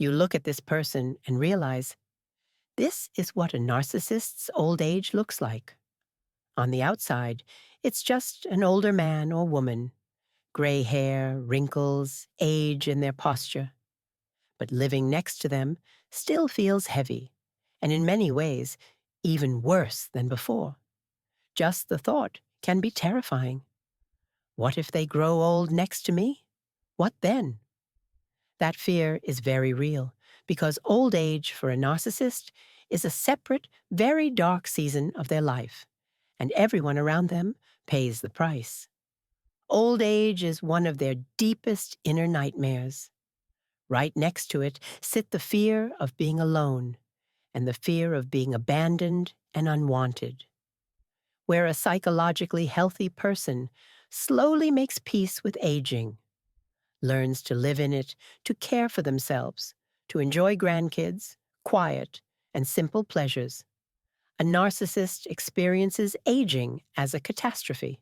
You look at this person and realize this is what a narcissist's old age looks like. On the outside, it's just an older man or woman, gray hair, wrinkles, age in their posture. But living next to them still feels heavy, and in many ways, even worse than before. Just the thought can be terrifying. What if they grow old next to me? What then? That fear is very real because old age for a narcissist is a separate, very dark season of their life, and everyone around them pays the price. Old age is one of their deepest inner nightmares. Right next to it sit the fear of being alone and the fear of being abandoned and unwanted. Where a psychologically healthy person slowly makes peace with aging, learns to live in it, to care for themselves, to enjoy grandkids, quiet, and simple pleasures. A narcissist experiences aging as a catastrophe.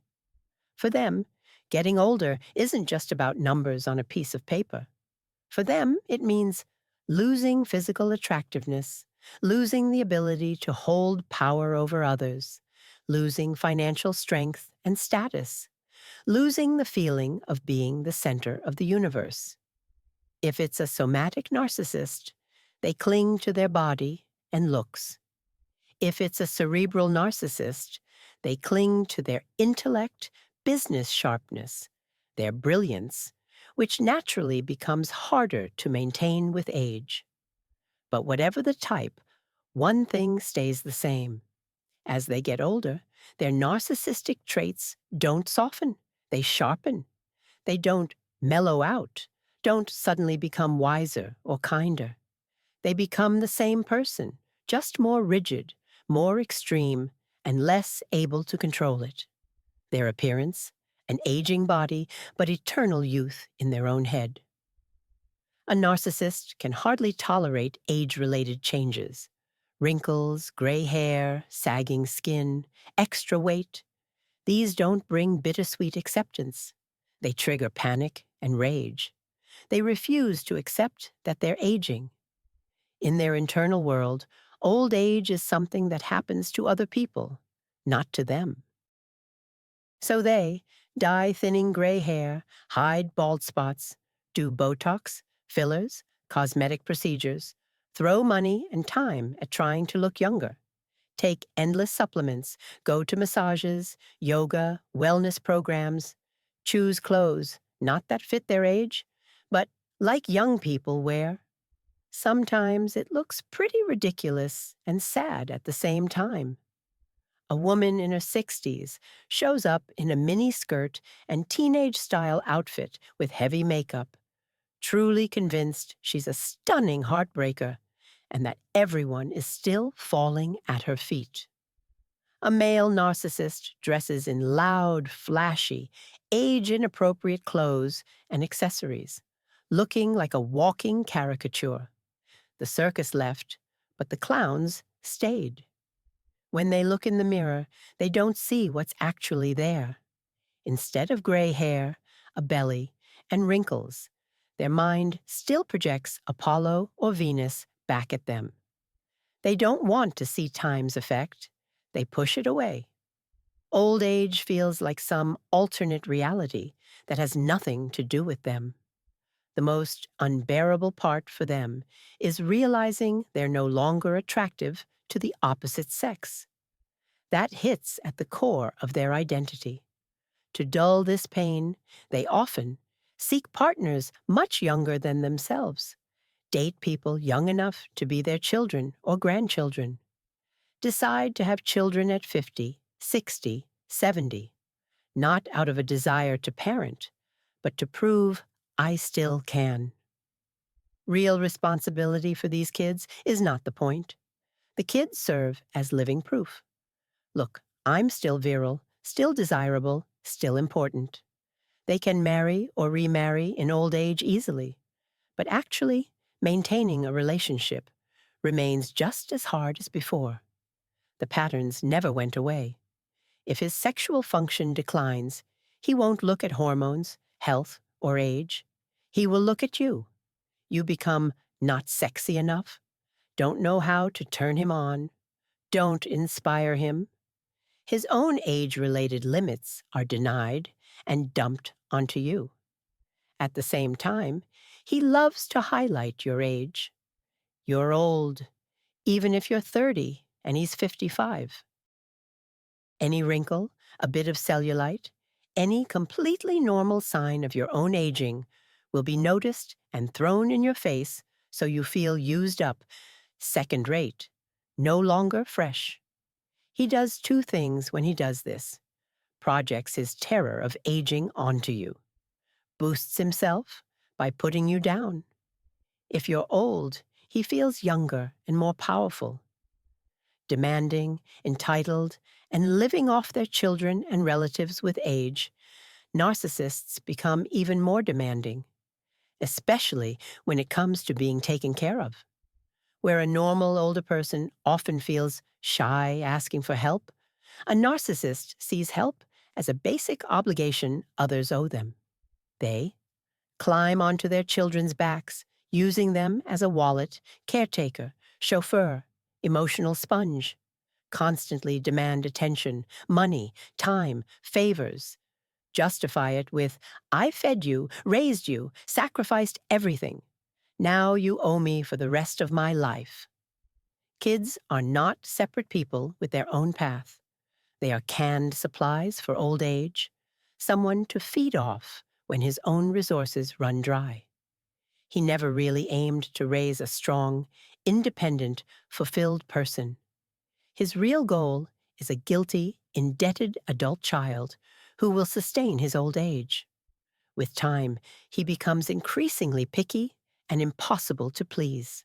For them, getting older isn't just about numbers on a piece of paper. For them, it means losing physical attractiveness, losing the ability to hold power over others, losing financial strength and status, losing the feeling of being the center of the universe. If it's a somatic narcissist, they cling to their body and looks. If it's a cerebral narcissist, they cling to their intellect, business sharpness, their brilliance, which naturally becomes harder to maintain with age. But whatever the type, one thing stays the same. As they get older, their narcissistic traits don't soften, they sharpen. They don't mellow out, don't suddenly become wiser or kinder. They become the same person, just more rigid, more extreme, and less able to control it. Their appearance, an aging body, but eternal youth in their own head. A narcissist can hardly tolerate age-related changes. Wrinkles, gray hair, sagging skin, extra weight. These don't bring bittersweet acceptance. They trigger panic and rage. They refuse to accept that they're aging. In their internal world, old age is something that happens to other people, not to them. So they dye thinning gray hair, hide bald spots, do Botox, fillers, cosmetic procedures, throw money and time at trying to look younger, take endless supplements, go to massages, yoga, wellness programs, choose clothes not that fit their age, but like young people wear. Sometimes it looks pretty ridiculous and sad at the same time. A woman in her 60s shows up in a mini skirt and teenage-style outfit with heavy makeup, truly convinced she's a stunning heartbreaker and that everyone is still falling at her feet. A male narcissist dresses in loud, flashy, age-inappropriate clothes and accessories, looking like a walking caricature. The circus left, but the clowns stayed. When they look in the mirror, they don't see what's actually there. Instead of gray hair, a belly, and wrinkles, their mind still projects Apollo or Venus back at them. They don't want to see time's effect. They push it away. Old age feels like some alternate reality that has nothing to do with them. The most unbearable part for them is realizing they're no longer attractive to the opposite sex. That hits at the core of their identity. To dull this pain, they often seek partners much younger than themselves, date people young enough to be their children or grandchildren, decide to have children at 50, 60, 70, not out of a desire to parent, but to prove I still can. Real responsibility for these kids is not the point. The kids serve as living proof. Look, I'm still virile, still desirable, still important. They can marry or remarry in old age easily, but actually, maintaining a relationship remains just as hard as before. The patterns never went away. If his sexual function declines, he won't look at hormones, health, or age. He will look at you. You become not sexy enough, don't know how to turn him on, don't inspire him. His own age-related limits are denied and dumped onto you. At the same time, he loves to highlight your age. You're old, even if you're 30 and he's 55. Any wrinkle, a bit of cellulite, any completely normal sign of your own aging will be noticed and thrown in your face so you feel used up, second rate, no longer fresh. He does two things when he does this: projects his terror of aging onto you, boosts himself by putting you down. If you're old, he feels younger and more powerful. Demanding, entitled, and living off their children and relatives with age, narcissists become even more demanding, especially when it comes to being taken care of. Where a normal older person often feels shy asking for help, a narcissist sees help as a basic obligation others owe them. They climb onto their children's backs, using them as a wallet, caretaker, chauffeur, emotional sponge, constantly demand attention, money, time, favors, justify it with, "I fed you, raised you, sacrificed everything. Now you owe me for the rest of my life." Kids are not separate people with their own path. They are canned supplies for old age, someone to feed off when his own resources run dry. He never really aimed to raise a strong, independent, fulfilled person. His real goal is a guilty, indebted adult child who will sustain his old age. With time, he becomes increasingly picky and impossible to please.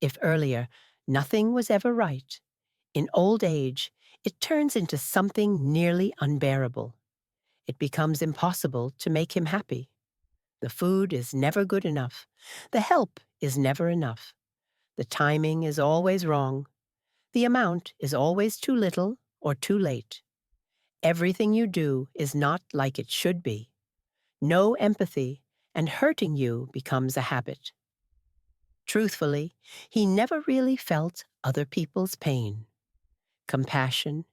If earlier nothing was ever right, in old age it turns into something nearly unbearable. It becomes impossible to make him happy. The food is never good enough. The help is never enough. The timing is always wrong. The amount is always too little or too late. Everything you do is not like it should be. No empathy, and hurting you becomes a habit. Truthfully, he never really felt other people's pain. Compassion,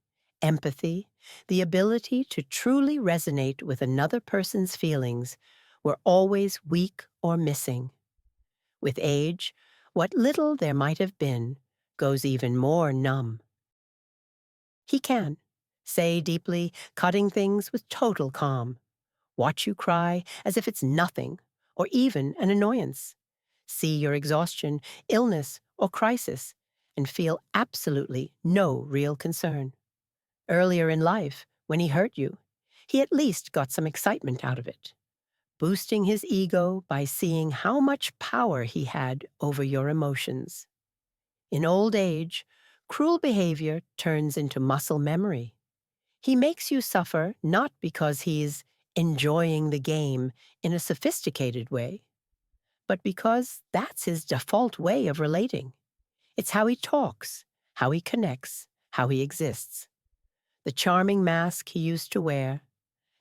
empathy, the ability to truly resonate with another person's feelings were always weak or missing. With age, what little there might have been goes even more numb. He can say deeply, cutting things with total calm, watch you cry as if it's nothing or even an annoyance, see your exhaustion, illness, or crisis, and feel absolutely no real concern. Earlier in life, when he hurt you, he at least got some excitement out of it, boosting his ego by seeing how much power he had over your emotions. In old age, cruel behavior turns into muscle memory. He makes you suffer not because he's enjoying the game in a sophisticated way, but because that's his default way of relating. It's how he talks, how he connects, how he exists. The charming mask he used to wear,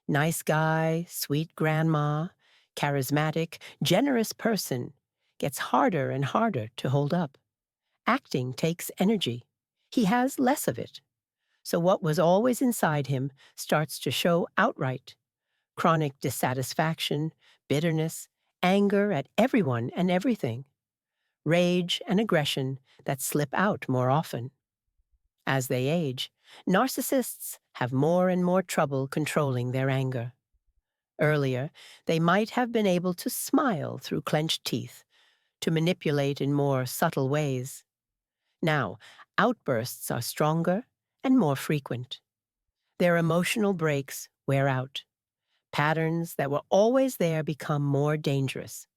nice guy, sweet grandma, charismatic, generous person, gets harder and harder to hold up. Acting takes energy. He has less of it. So what was always inside him starts to show outright. Chronic dissatisfaction, bitterness, anger at everyone and everything. Rage and aggression that slip out more often. As they age, narcissists have more and more trouble controlling their anger. Earlier, they might have been able to smile through clenched teeth, to manipulate in more subtle ways. Now, outbursts are stronger and more frequent. Their emotional breaks wear out. Patterns that were always there become more dangerous.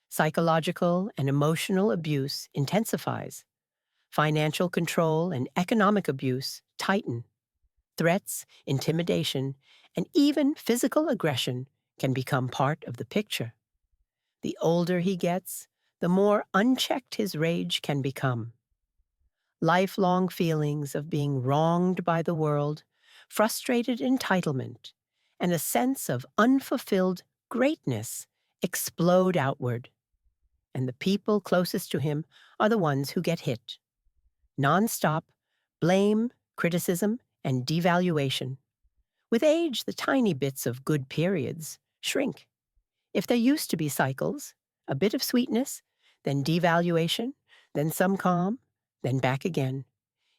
Psychological and emotional abuse intensifies. Financial control and economic abuse tighten. Threats, intimidation, and even physical aggression can become part of the picture. The older he gets, the more unchecked his rage can become. Lifelong feelings of being wronged by the world, frustrated entitlement, and a sense of unfulfilled greatness explode outward. and the people closest to him are the ones who get hit. Non-stop blame, criticism, and devaluation. With age, the tiny bits of good periods shrink. If there used to be cycles, a bit of sweetness, then devaluation, then some calm, then back again.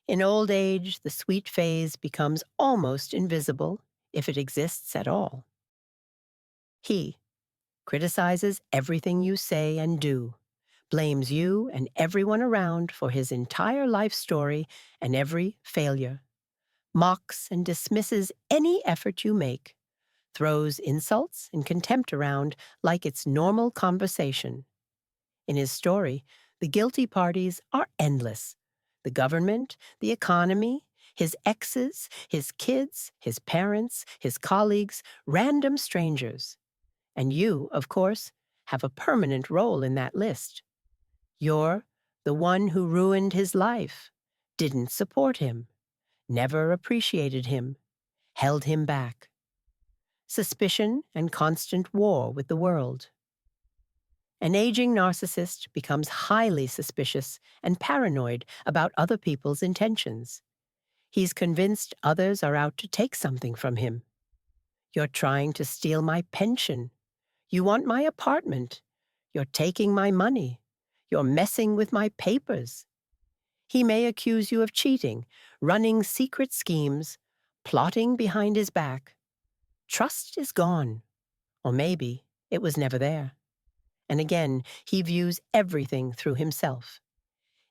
In old age, the sweet phase becomes almost invisible, if it exists at all. He criticizes everything you say and do, blames you and everyone around for his entire life story and every failure, mocks and dismisses any effort you make, throws insults and contempt around like it's normal conversation. In his story, the guilty parties are endless. The government, the economy, his exes, his kids, his parents, his colleagues, random strangers. And you, of course, have a permanent role in that list. You're the one who ruined his life, didn't support him, never appreciated him, held him back. Suspicion and constant war with the world. An aging narcissist becomes highly suspicious and paranoid about other people's intentions. He's convinced others are out to take something from him. You're trying to steal my pension. You want my apartment. You're taking my money. You're messing with my papers. He may accuse you of cheating, running secret schemes, plotting behind his back. Trust is gone. Or maybe it was never there. And again, he views everything through himself.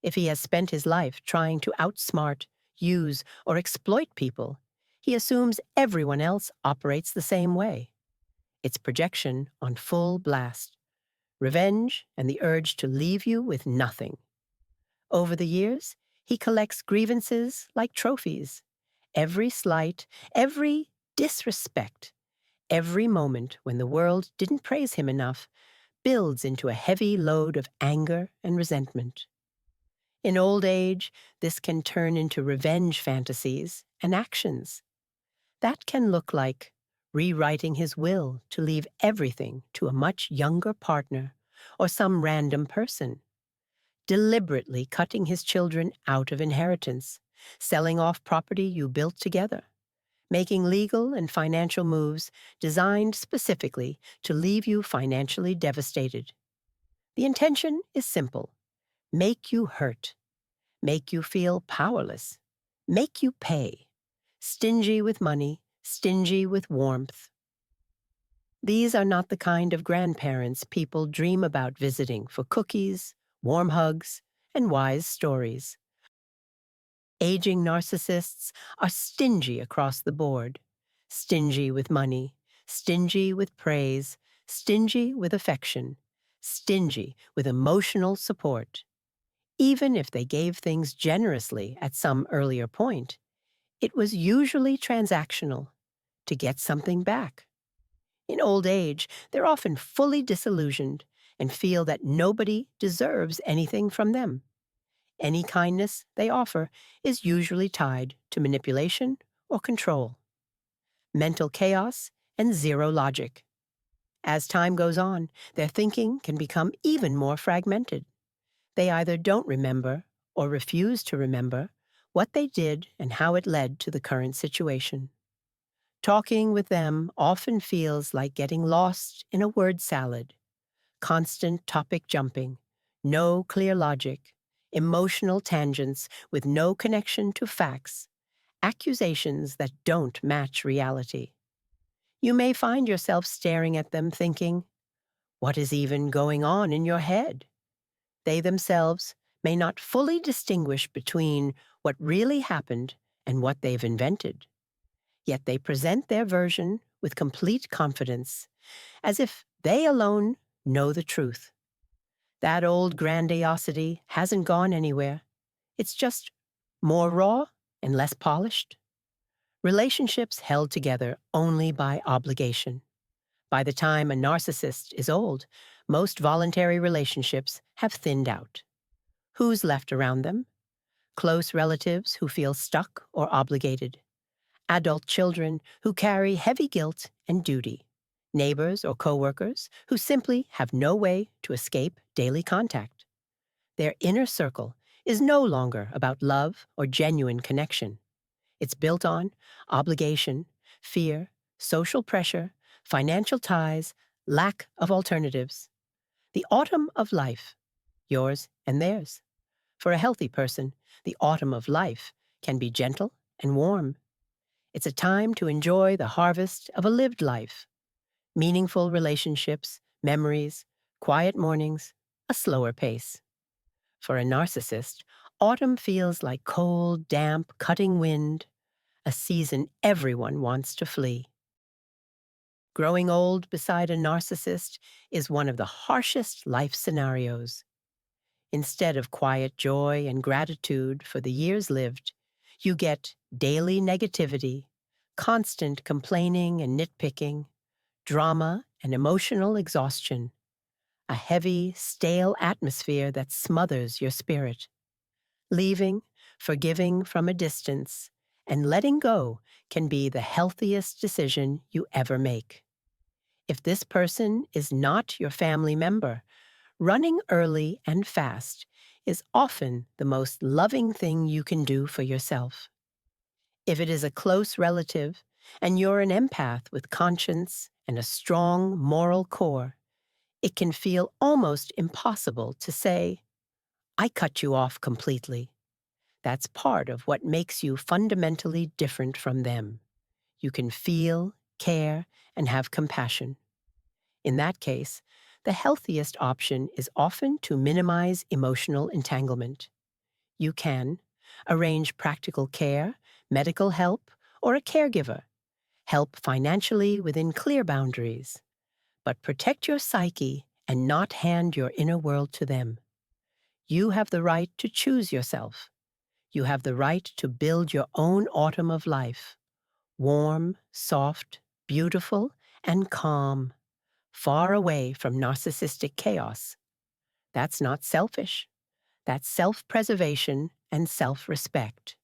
If he has spent his life trying to outsmart, use, or exploit people, he assumes everyone else operates the same way. It's projection on full blast. Revenge and the urge to leave you with nothing. Over the years, he collects grievances like trophies. Every slight, every disrespect, every moment when the world didn't praise him enough builds into a heavy load of anger and resentment. In old age, this can turn into revenge fantasies and actions. That can look like rewriting his will to leave everything to a much younger partner or some random person, deliberately cutting his children out of inheritance, selling off property you built together, making legal and financial moves designed specifically to leave you financially devastated. The intention is simple: make you hurt, make you feel powerless, make you pay, stingy with money, stingy with warmth. These are not the kind of grandparents people dream about visiting for cookies, warm hugs, and wise stories. Aging narcissists are stingy across the board. Stingy with money, stingy with praise, stingy with affection, stingy with emotional support. Even if they gave things generously at some earlier point, it was usually transactional, to get something back. In old age, they're often fully disillusioned and feel that nobody deserves anything from them. Any kindness they offer is usually tied to manipulation or control. Mental chaos and zero logic. As time goes on, their thinking can become even more fragmented. They either don't remember or refuse to remember what they did and how it led to the current situation. Talking with them often feels like getting lost in a word salad. Constant topic jumping, no clear logic, emotional tangents with no connection to facts, accusations that don't match reality. You may find yourself staring at them thinking, what is even going on in your head? They themselves may not fully distinguish between what really happened and what they've invented. Yet they present their version with complete confidence, as if they alone know the truth. That old grandiosity hasn't gone anywhere. It's just more raw and less polished. Relationships held together only by obligation. By the time a narcissist is old, most voluntary relationships have thinned out. Who's left around them? Close relatives who feel stuck or obligated. Adult children who carry heavy guilt and duty. neighbors or coworkers who simply have no way to escape daily contact. Their inner circle is no longer about love or genuine connection. It's built on obligation, fear, social pressure, financial ties, lack of alternatives. The autumn of life, yours and theirs. For a healthy person, the autumn of life can be gentle and warm. It's a time to enjoy the harvest of a lived life, meaningful relationships, memories, quiet mornings, a slower pace. For a narcissist, autumn feels like cold, damp, cutting wind, a season everyone wants to flee. Growing old beside a narcissist is one of the harshest life scenarios. Instead of quiet joy and gratitude for the years lived, you get daily negativity, constant complaining and nitpicking, drama and emotional exhaustion, a heavy, stale atmosphere that smothers your spirit. Leaving, forgiving from a distance, and letting go can be the healthiest decision you ever make. If this person is not your family member, running early and fast is often the most loving thing you can do for yourself. If it is a close relative and you're an empath with conscience and a strong moral core, it can feel almost impossible to say, I cut you off completely. That's part of what makes you fundamentally different from them. You can feel, care, and have compassion. In that case, the healthiest option is often to minimize emotional entanglement. You can arrange practical care, medical help, or a caregiver. Help financially within clear boundaries. But protect your psyche and not hand your inner world to them. You have the right to choose yourself. You have the right to build your own autumn of life. Warm, soft, beautiful, and calm. Far away from narcissistic chaos. That's not selfish. That's self-preservation and self-respect.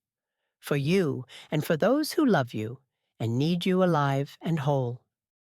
For you and for those who love you and need you alive and whole.